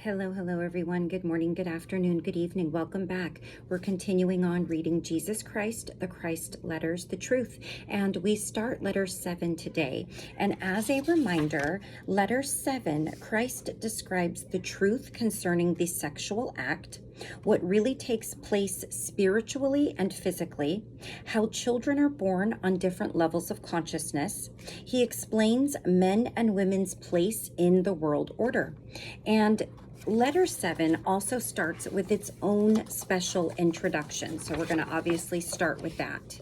Hello, everyone. Good morning, good afternoon, good evening. Welcome back. We're continuing on reading Jesus Christ, the Christ letters, the truth. And we start letter 7 today. And as a reminder, letter 7, Christ describes the truth concerning the sexual act, what really takes place spiritually and physically, how children are born on different levels of consciousness. He explains men and women's place in the world order. And letter 7 also starts with its own special introduction. So we're going to obviously start with that.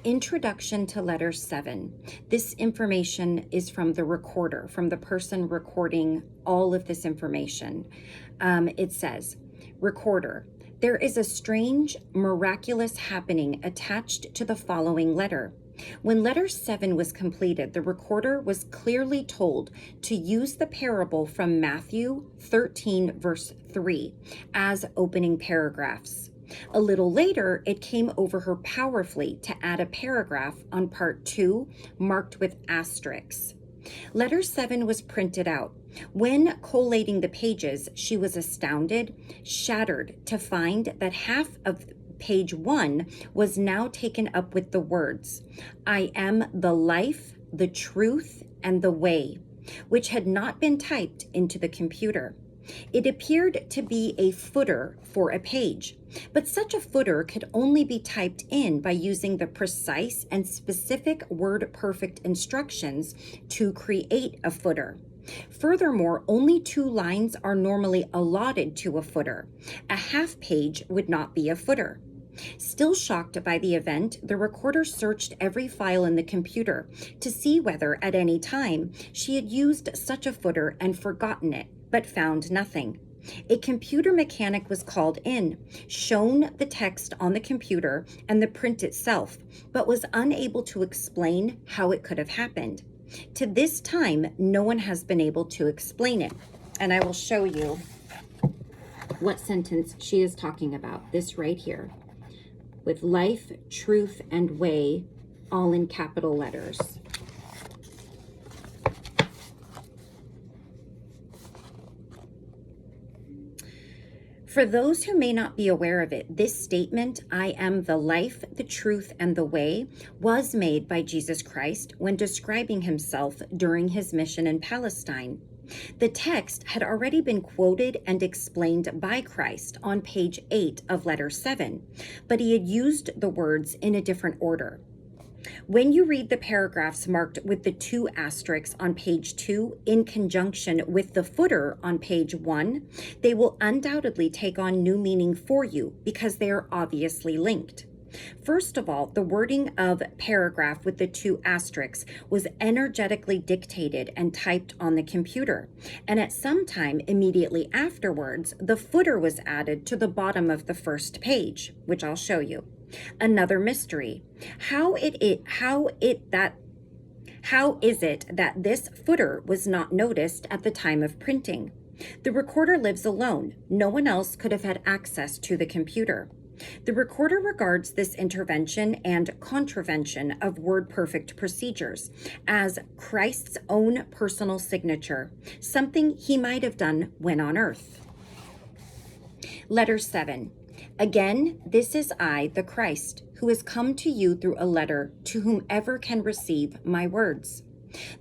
Introduction to letter 7. This information is from the recorder, from the person recording all of this information. It says, Recorder, there is a strange, miraculous happening attached to the following letter. When letter 7 was completed, the recorder was clearly told to use the parable from Matthew 13, verse 3 as opening paragraphs. A little later, it came over her powerfully to add a paragraph on part 2 marked with asterisks. Letter 7 was printed out. When collating the pages, she was astounded, shattered to find that half of page 1 was now taken up with the words, I am the life, the truth, and the way, which had not been typed into the computer. It appeared to be a footer for a page, but such a footer could only be typed in by using the precise and specific WordPerfect instructions to create a footer. Furthermore, only 2 lines are normally allotted to a footer. A half page would not be a footer. Still shocked by the event, the recorder searched every file in the computer to see whether at any time she had used such a footer and forgotten it, but found nothing. A computer mechanic was called in, shown the text on the computer and the print itself, but was unable to explain how it could have happened. To this time, no one has been able to explain it. And I will show you what sentence she is talking about, this right here, with life, truth, and way, all in capital letters. For those who may not be aware of it, this statement, I am the life, the truth, and the way, was made by Jesus Christ when describing himself during his mission in Palestine. The text had already been quoted and explained by Christ on page 8 of letter 7, but he had used the words in a different order. When you read the paragraphs marked with the 2 asterisks on page 2 in conjunction with the footer on page 1, they will undoubtedly take on new meaning for you because they are obviously linked. First of all, the wording of paragraph with the 2 asterisks was energetically dictated and typed on the computer. And at some time immediately afterwards, the footer was added to the bottom of the first page, which I'll show you. Another mystery. How is it that this footer was not noticed at the time of printing? The recorder lives alone. No one else could have had access to the computer. The recorder regards this intervention and contravention of WordPerfect procedures as Christ's own personal signature, something he might have done when on earth. Letter 7. Again, this is I, the Christ, who has come to you through a letter to whomever can receive my words.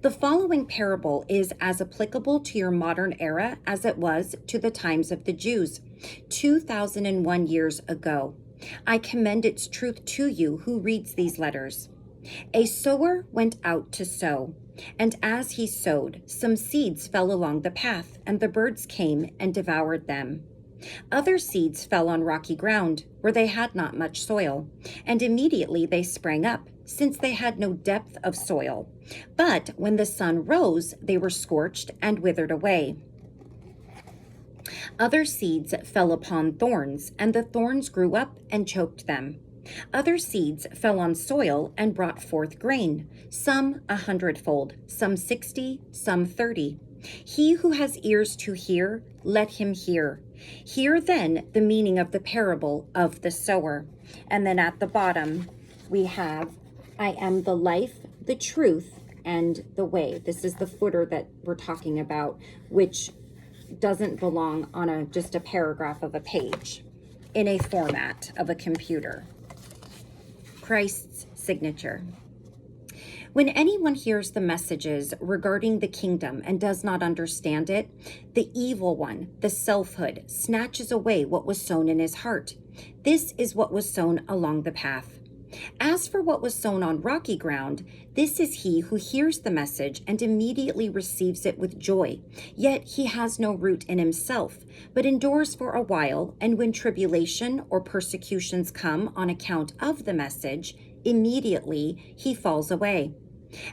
The following parable is as applicable to your modern era as it was to the times of the Jews 2001 years ago. I commend its truth to you who reads these letters. A sower went out to sow, and as he sowed, some seeds fell along the path, and the birds came and devoured them. Other seeds fell on rocky ground, where they had not much soil, and immediately they sprang up, since they had no depth of soil. But when the sun rose, they were scorched and withered away. Other seeds fell upon thorns, and the thorns grew up and choked them. Other seeds fell on soil and brought forth grain, some 100-fold, some 60, some 30. He who has ears to hear, let him hear. Hear then the meaning of the parable of the sower. And then at the bottom, we have, I am the life, the truth, and the way. This is the footer that we're talking about, which doesn't belong on just a paragraph of a page in a format of a computer. Christ's signature. When anyone hears the messages regarding the kingdom and does not understand it, the evil one, the selfhood, snatches away what was sown in his heart. This is what was sown along the path. As for what was sown on rocky ground, this is he who hears the message and immediately receives it with joy. Yet he has no root in himself, but endures for a while, and when tribulation or persecutions come on account of the message, immediately he falls away.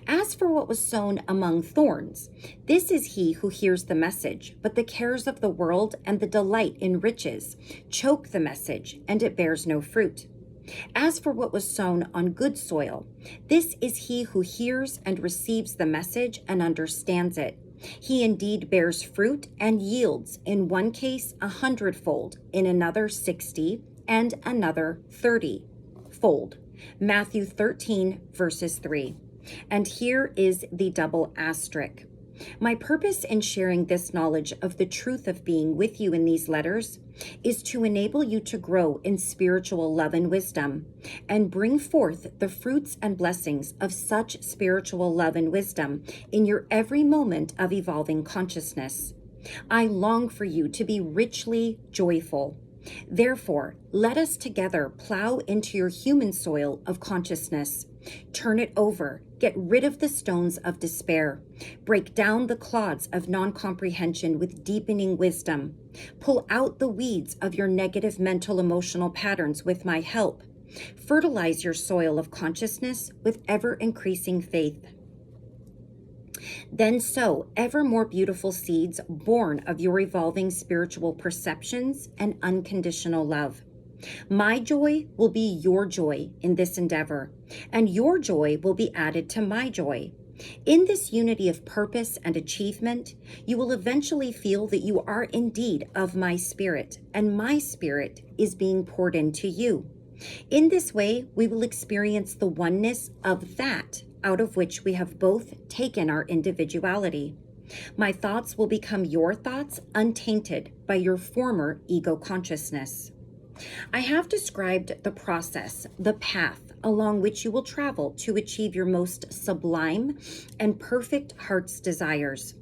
As for what was sown among thorns, this is he who hears the message, but the cares of the world and the delight in riches choke the message, and it bears no fruit. As for what was sown on good soil, this is he who hears and receives the message and understands it. He indeed bears fruit and yields, in one case 100-fold, in another 60, and another 30-fold. Matthew 13, verses 3. And here is the double asterisk. My purpose in sharing this knowledge of the truth of being with you in these letters is to enable you to grow in spiritual love and wisdom, and bring forth the fruits and blessings of such spiritual love and wisdom in your every moment of evolving consciousness. I long for you to be richly joyful. Therefore, let us together plow into your human soil of consciousness. Turn it over, get rid of the stones of despair, break down the clods of non-comprehension with deepening wisdom, pull out the weeds of your negative mental emotional patterns with my help, fertilize your soil of consciousness with ever-increasing faith. Then sow ever more beautiful seeds born of your evolving spiritual perceptions and unconditional love. My joy will be your joy in this endeavor, and your joy will be added to my joy. In this unity of purpose and achievement, you will eventually feel that you are indeed of my spirit, and my spirit is being poured into you. In this way, we will experience the oneness of that out of which we have both taken our individuality. My thoughts will become your thoughts, untainted by your former ego consciousness. I have described the process, the path along which you will travel to achieve your most sublime and perfect heart's desires.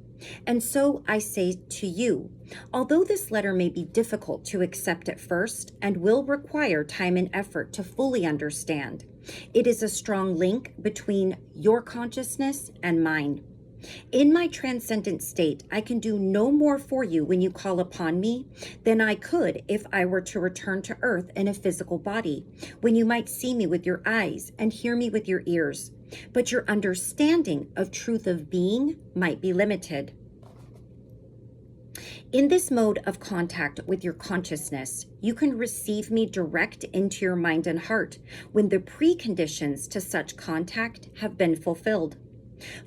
And so I say to you, although this letter may be difficult to accept at first and will require time and effort to fully understand, it is a strong link between your consciousness and mine. In my transcendent state, I can do no more for you when you call upon me than I could if I were to return to earth in a physical body, when you might see me with your eyes and hear me with your ears. But your understanding of truth of being might be limited. In this mode of contact with your consciousness, you can receive me direct into your mind and heart when the preconditions to such contact have been fulfilled.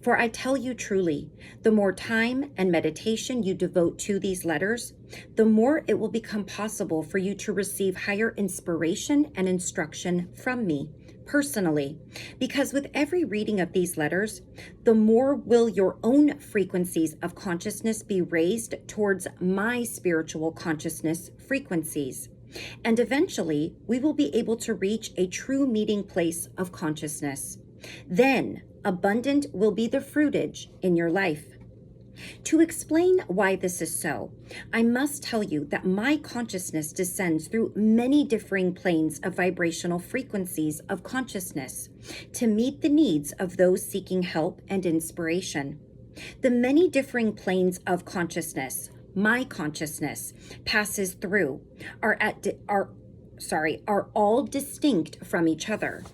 For I tell you truly, the more time and meditation you devote to these letters, the more it will become possible for you to receive higher inspiration and instruction from me personally, because with every reading of these letters, the more will your own frequencies of consciousness be raised towards my spiritual consciousness frequencies. And eventually, we will be able to reach a true meeting place of consciousness. Then, abundant will be the fruitage in your life. To explain why this is so, I must tell you that my consciousness descends through many differing planes of vibrational frequencies of consciousness to meet the needs of those seeking help and inspiration. The many differing planes of consciousness my consciousness passes through are all distinct from each other.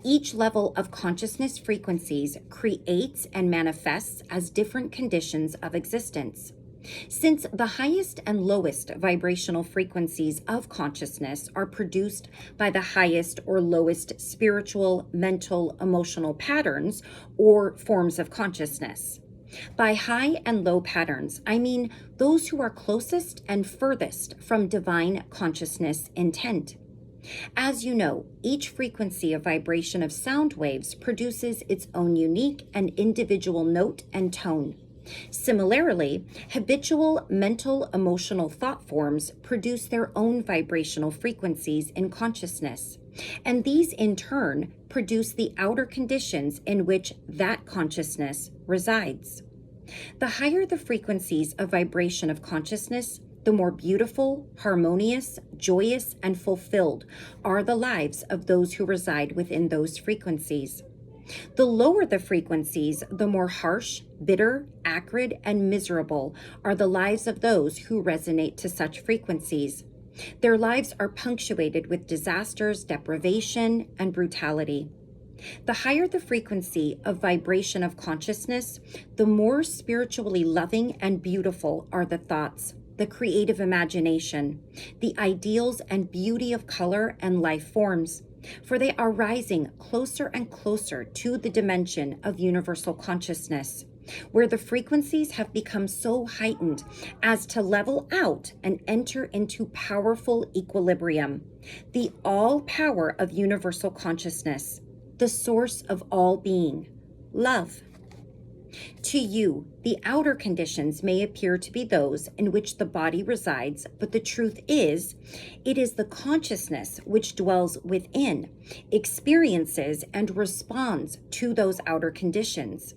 Each level of consciousness frequencies creates and manifests as different conditions of existence. Since the highest and lowest vibrational frequencies of consciousness are produced by the highest or lowest spiritual, mental, emotional patterns or forms of consciousness. By high and low patterns, I mean those who are closest and furthest from divine consciousness intent. As you know, each frequency of vibration of sound waves produces its own unique and individual note and tone. Similarly, habitual mental emotional thought forms produce their own vibrational frequencies in consciousness, and these in turn produce the outer conditions in which that consciousness resides. The higher the frequencies of vibration of consciousness, the more beautiful, harmonious, joyous, and fulfilled are the lives of those who reside within those frequencies. The lower the frequencies, the more harsh, bitter, acrid, and miserable are the lives of those who resonate to such frequencies. Their lives are punctuated with disasters, deprivation, and brutality. The higher the frequency of vibration of consciousness, the more spiritually loving and beautiful are the thoughts, the creative imagination, the ideals and beauty of color and life forms, for they are rising closer and closer to the dimension of universal consciousness, where the frequencies have become so heightened as to level out and enter into powerful equilibrium, the all power of universal consciousness, the source of all being, love. To you, the outer conditions may appear to be those in which the body resides, but the truth is, it is the consciousness which dwells within, experiences and responds to those outer conditions.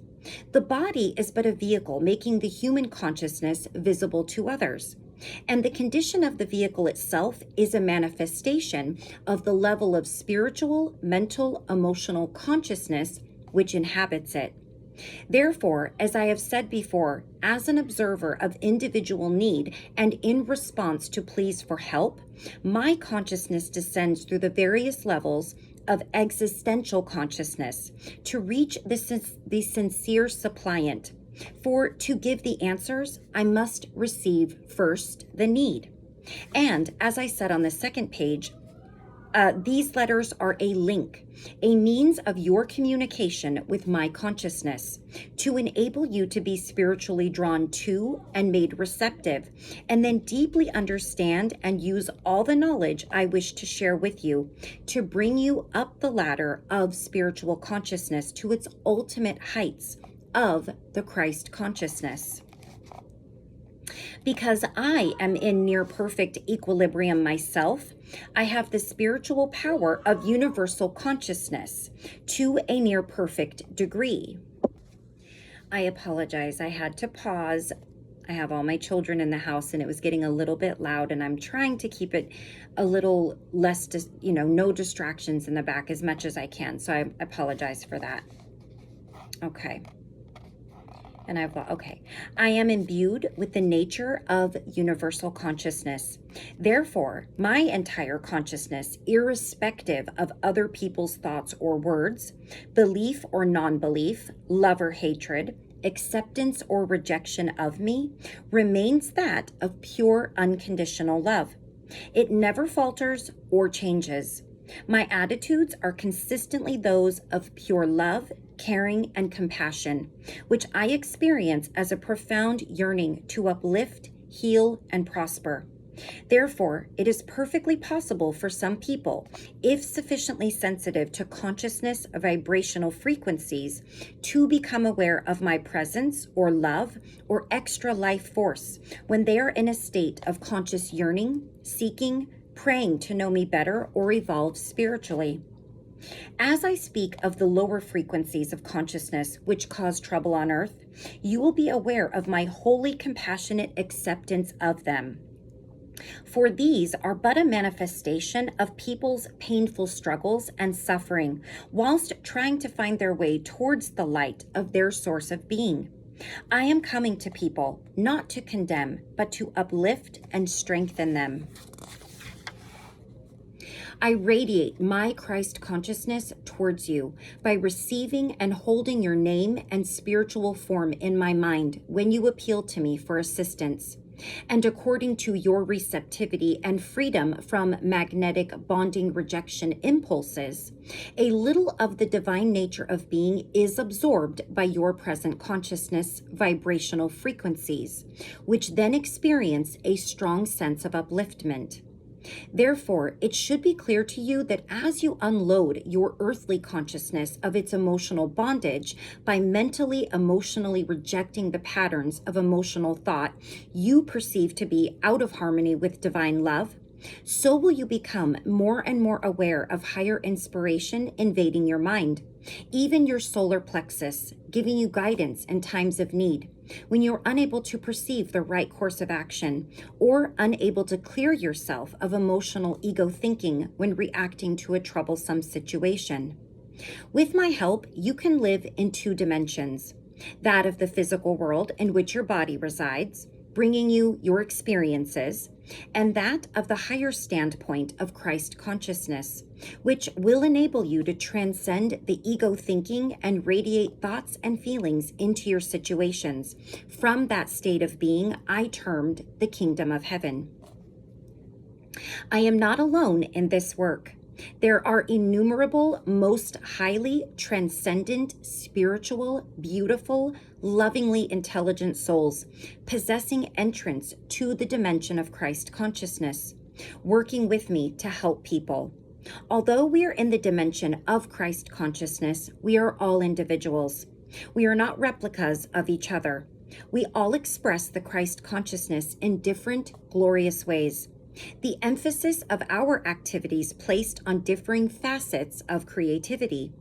The body is but a vehicle making the human consciousness visible to others, and the condition of the vehicle itself is a manifestation of the level of spiritual, mental, emotional consciousness which inhabits it. Therefore, as I have said before, as an observer of individual need and in response to pleas for help, my consciousness descends through the various levels of existential consciousness to reach the sincere suppliant. For to give the answers, I must receive first the need. And as I said on the second page, these letters are a link, a means of your communication with my consciousness to enable you to be spiritually drawn to and made receptive, and then deeply understand and use all the knowledge I wish to share with you to bring you up the ladder of spiritual consciousness to its ultimate heights of the Christ consciousness. Because I am in near perfect equilibrium myself, I have the spiritual power of universal consciousness to a near perfect degree. I apologize, I had to pause. I have all my children in the house and it was getting a little bit loud, and I'm trying to keep it a little less, no distractions in the back as much as I can. So I apologize for that. Okay. And I am imbued with the nature of universal consciousness. Therefore, my entire consciousness, irrespective of other people's thoughts or words, belief or non-belief, love or hatred, acceptance or rejection of me, remains that of pure unconditional love. It never falters or changes. My attitudes are consistently those of pure love, caring, and compassion, which I experience as a profound yearning to uplift, heal, and prosper. Therefore, it is perfectly possible for some people, if sufficiently sensitive to consciousness vibrational frequencies, to become aware of my presence or love or extra life force when they are in a state of conscious yearning, seeking, praying to know me better or evolve spiritually. As I speak of the lower frequencies of consciousness which cause trouble on earth, you will be aware of my wholly compassionate acceptance of them. For these are but a manifestation of people's painful struggles and suffering, whilst trying to find their way towards the light of their source of being. I am coming to people, not to condemn, but to uplift and strengthen them. I radiate my Christ consciousness towards you by receiving and holding your name and spiritual form in my mind when you appeal to me for assistance. And according to your receptivity and freedom from magnetic bonding rejection impulses, a little of the divine nature of being is absorbed by your present consciousness vibrational frequencies, which then experience a strong sense of upliftment. Therefore, it should be clear to you that as you unload your earthly consciousness of its emotional bondage by mentally, emotionally rejecting the patterns of emotional thought you perceive to be out of harmony with divine love, so will you become more and more aware of higher inspiration invading your mind, even your solar plexus, giving you guidance in times of need, when you're unable to perceive the right course of action, or unable to clear yourself of emotional ego thinking when reacting to a troublesome situation. With my help, you can live in two dimensions: that of the physical world in which your body resides, bringing you your experiences, and that of the higher standpoint of Christ consciousness, which will enable you to transcend the ego thinking and radiate thoughts and feelings into your situations from that state of being I termed the kingdom of heaven. I am not alone in this work. There are innumerable, most highly transcendent, spiritual, beautiful, lovingly intelligent souls possessing entrance to the dimension of Christ consciousness, working with me to help people. Although we are in the dimension of Christ consciousness, we are all individuals. We are not replicas of each other. We all express the Christ consciousness in different, glorious ways. The emphasis of our activities placed on differing facets of creativity.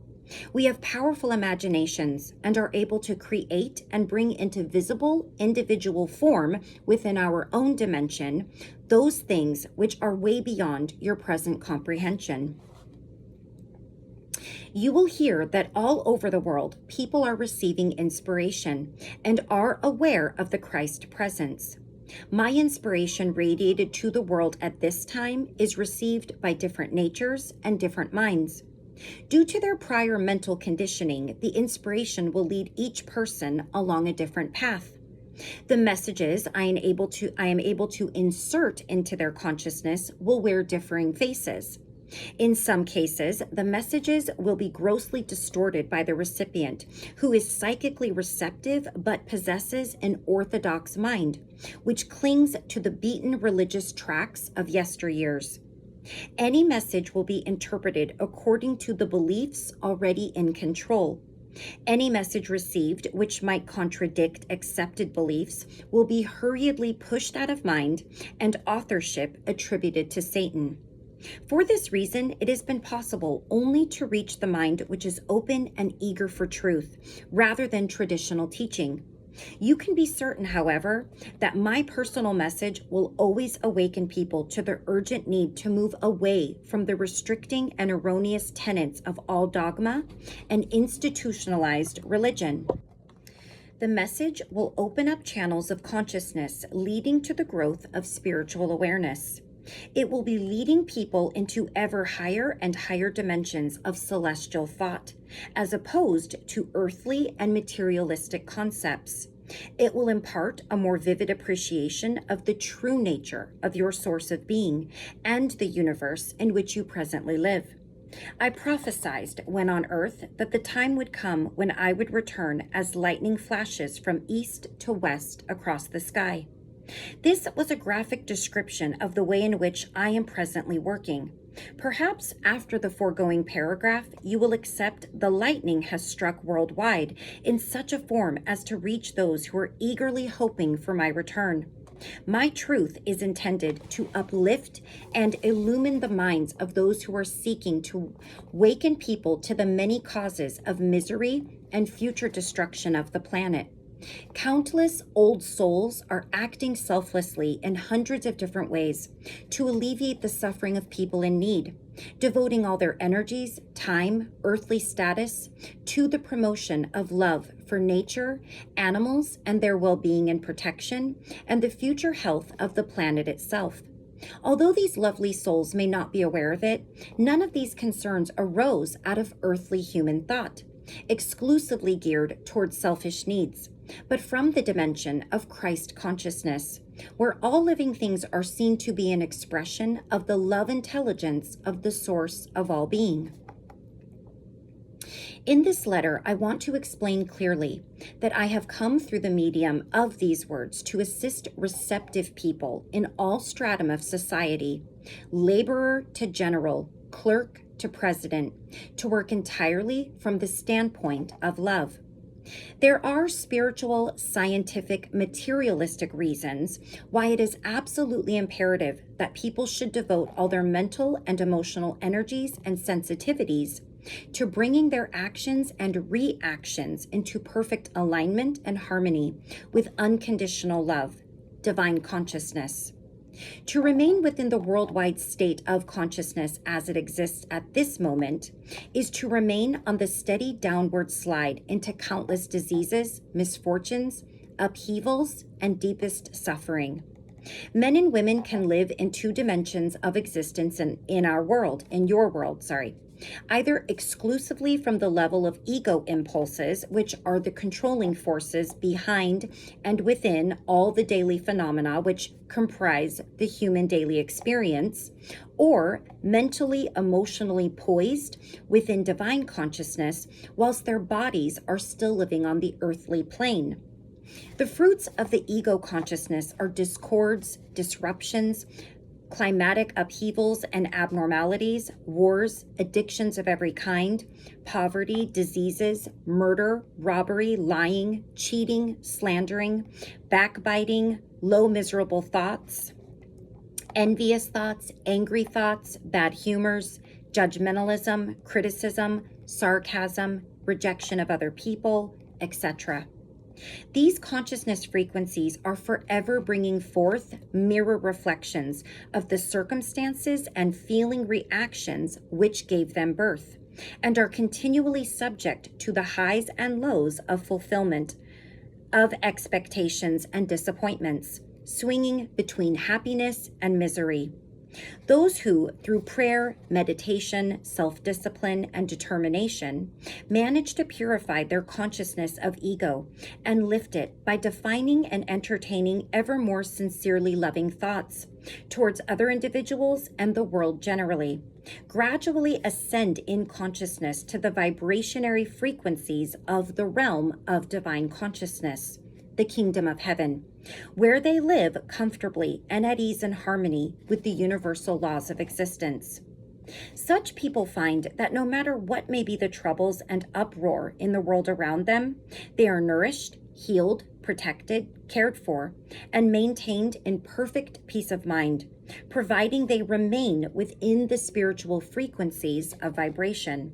We have powerful imaginations and are able to create and bring into visible individual form within our own dimension those things which are way beyond your present comprehension. You will hear that all over the world, people are receiving inspiration and are aware of the Christ presence. My inspiration radiated to the world at this time is received by different natures and different minds. Due to their prior mental conditioning, the inspiration will lead each person along a different path. The messages I am able to insert into their consciousness will wear differing faces. In some cases, the messages will be grossly distorted by the recipient, who is psychically receptive but possesses an orthodox mind, which clings to the beaten religious tracks of yesteryears. Any message will be interpreted according to the beliefs already in control. Any message received which might contradict accepted beliefs will be hurriedly pushed out of mind and authorship attributed to Satan. For this reason, it has been possible only to reach the mind which is open and eager for truth, rather than traditional teaching. You can be certain, however, that my personal message will always awaken people to the urgent need to move away from the restricting and erroneous tenets of all dogma and institutionalized religion. The message will open up channels of consciousness leading to the growth of spiritual awareness. It will be leading people into ever higher and higher dimensions of celestial thought, as opposed to earthly and materialistic concepts. It will impart a more vivid appreciation of the true nature of your source of being and the universe in which you presently live. I prophesied when on earth that the time would come when I would return as lightning flashes from east to west across the sky. This was a graphic description of the way in which I am presently working. Perhaps after the foregoing paragraph, you will accept the lightning has struck worldwide in such a form as to reach those who are eagerly hoping for my return. My truth is intended to uplift and illumine the minds of those who are seeking to waken people to the many causes of misery and future destruction of the planet. Countless old souls are acting selflessly in hundreds of different ways to alleviate the suffering of people in need, devoting all their energies, time, earthly status to the promotion of love for nature, animals, and their well-being and protection, and the future health of the planet itself. Although these lovely souls may not be aware of it, none of these concerns arose out of earthly human thought, exclusively geared towards selfish needs, but from the dimension of Christ consciousness, where all living things are seen to be an expression of the love intelligence of the source of all being. In this letter, I want to explain clearly that I have come through the medium of these words to assist receptive people in all stratum of society laborer to general, clerk to president, to work entirely from the standpoint of love. There are spiritual, scientific, materialistic reasons why it is absolutely imperative that people should devote all their mental and emotional energies and sensitivities to bringing their actions and reactions into perfect alignment and harmony with unconditional love, divine consciousness. To remain within the worldwide state of consciousness as it exists at this moment is to remain on the steady downward slide into countless diseases, misfortunes, upheavals, and deepest suffering. Men and women can live in two dimensions of existence in our world, in your world, either exclusively from the level of ego impulses, which are the controlling forces behind and within all the daily phenomena which comprise the human daily experience, or mentally, emotionally poised within divine consciousness whilst their bodies are still living on the earthly plane. The fruits of the ego consciousness are discords, disruptions, climatic upheavals and abnormalities, wars, addictions of every kind, poverty, diseases, murder, robbery, lying, cheating, slandering, backbiting, low miserable thoughts, envious thoughts, angry thoughts, bad humors, judgmentalism, criticism, sarcasm, rejection of other people, etc. These consciousness frequencies are forever bringing forth mirror reflections of the circumstances and feeling reactions which gave them birth, and are continually subject to the highs and lows of fulfillment of expectations and disappointments, swinging between happiness and misery. Those who, through prayer, meditation, self-discipline, and determination, manage to purify their consciousness of ego and lift it by defining and entertaining ever more sincerely loving thoughts towards other individuals and the world generally, gradually ascend in consciousness to the vibrationary frequencies of the realm of divine consciousness, the kingdom of heaven, where they live comfortably and at ease and harmony with the universal laws of existence. Such people find that no matter what may be the troubles and uproar in the world around them, they are nourished, healed, protected, cared for, and maintained in perfect peace of mind, providing they remain within the spiritual frequencies of vibration.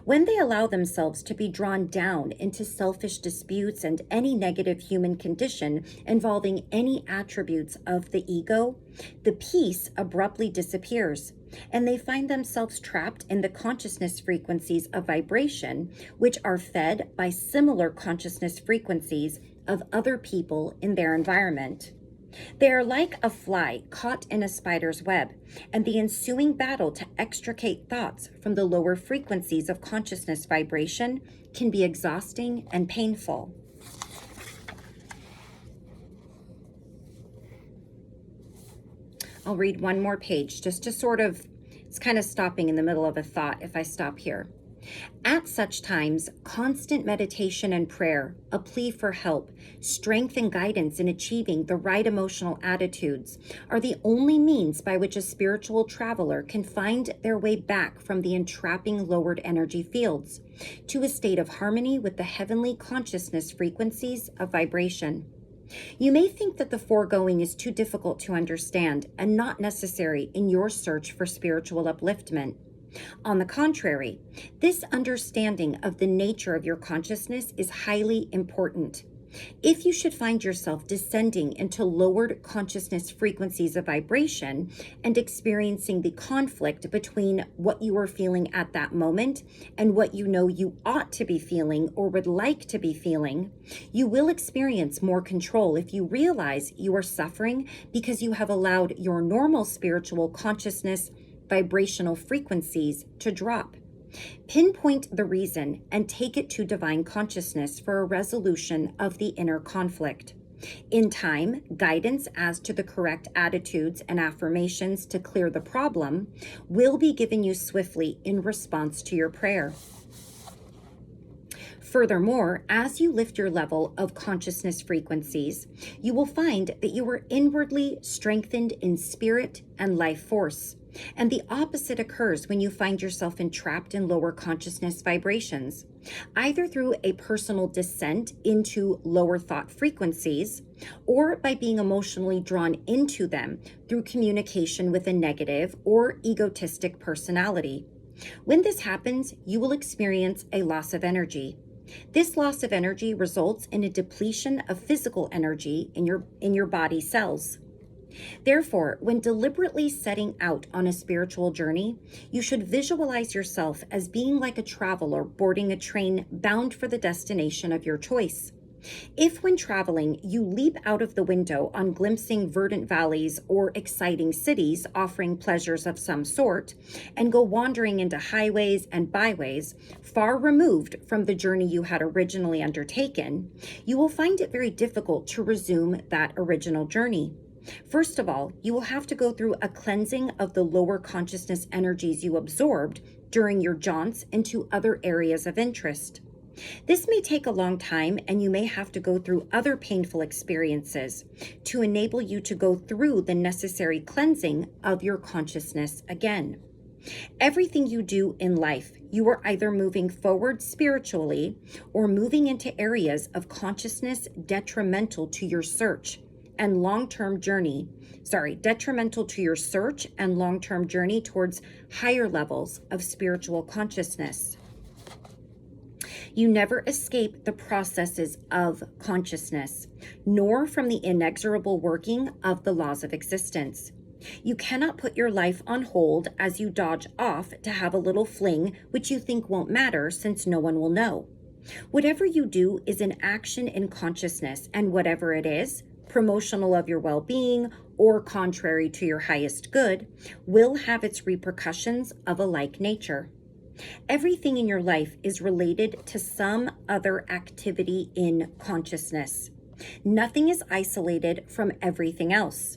When they allow themselves to be drawn down into selfish disputes and any negative human condition involving any attributes of the ego, the peace abruptly disappears, and they find themselves trapped in the consciousness frequencies of vibration, which are fed by similar consciousness frequencies of other people in their environment. They are like a fly caught in a spider's web, and the ensuing battle to extricate thoughts from the lower frequencies of consciousness vibration can be exhausting and painful. I'll read one more page just to it's kind of stopping in the middle of a thought if I stop here. At such times, constant meditation and prayer, a plea for help, strength and guidance in achieving the right emotional attitudes are the only means by which a spiritual traveler can find their way back from the entrapping lowered energy fields to a state of harmony with the heavenly consciousness frequencies of vibration. You may think that the foregoing is too difficult to understand and not necessary in your search for spiritual upliftment. On the contrary, this understanding of the nature of your consciousness is highly important. If you should find yourself descending into lowered consciousness frequencies of vibration and experiencing the conflict between what you are feeling at that moment and what you know you ought to be feeling or would like to be feeling, you will experience more control if you realize you are suffering because you have allowed your normal spiritual consciousness vibrational frequencies to drop. Pinpoint the reason and take it to divine consciousness for a resolution of the inner conflict. In time, guidance as to the correct attitudes and affirmations to clear the problem will be given you swiftly in response to your prayer. Furthermore, as you lift your level of consciousness frequencies, you will find that you are inwardly strengthened in spirit and life force. And the opposite occurs when you find yourself entrapped in lower consciousness vibrations, either through a personal descent into lower thought frequencies or by being emotionally drawn into them through communication with a negative or egotistic personality. When this happens, you will experience a loss of energy. This loss of energy results in a depletion of physical energy in your body cells. Therefore, when deliberately setting out on a spiritual journey, you should visualize yourself as being like a traveler boarding a train bound for the destination of your choice. If when traveling, you leap out of the window on glimpsing verdant valleys or exciting cities offering pleasures of some sort, and go wandering into highways and byways far removed from the journey you had originally undertaken, you will find it very difficult to resume that original journey. First of all, you will have to go through a cleansing of the lower consciousness energies you absorbed during your jaunts into other areas of interest. This may take a long time, and you may have to go through other painful experiences to enable you to go through the necessary cleansing of your consciousness again. Everything you do in life, you are either moving forward spiritually or moving into areas of consciousness detrimental to your search and long-term journey towards higher levels of spiritual consciousness. You never escape the processes of consciousness, nor from the inexorable working of the laws of existence. You cannot put your life on hold as you dodge off to have a little fling which you think won't matter since no one will know. Whatever you do is an action in consciousness, and whatever it is, promotional of your well-being or contrary to your highest good, will have its repercussions of a like nature. Everything in your life is related to some other activity in consciousness. Nothing is isolated from everything else.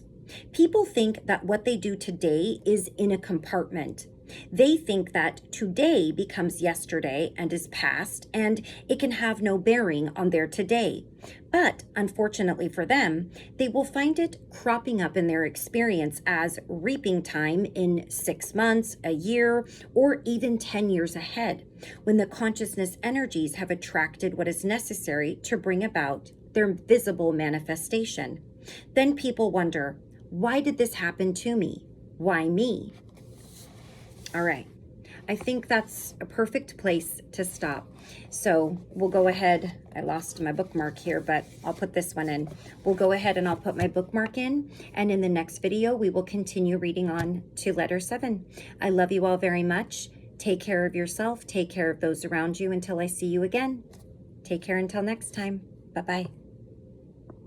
People think that what they do today is in a compartment. They think that today becomes yesterday and is past, and it can have no bearing on their today. But unfortunately for them, they will find it cropping up in their experience as reaping time in 6 months, a year, or even 10 years ahead, when the consciousness energies have attracted what is necessary to bring about their visible manifestation. Then people wonder, why did this happen to me? Why me? All right, I think that's a perfect place to stop. So we'll go ahead. I lost my bookmark here, but I'll put this one in. We'll go ahead and I'll put my bookmark in. And in the next video, we will continue reading on to letter 7. I love you all very much. Take care of yourself. Take care of those around you until I see you again. Take care until next time. Bye-bye.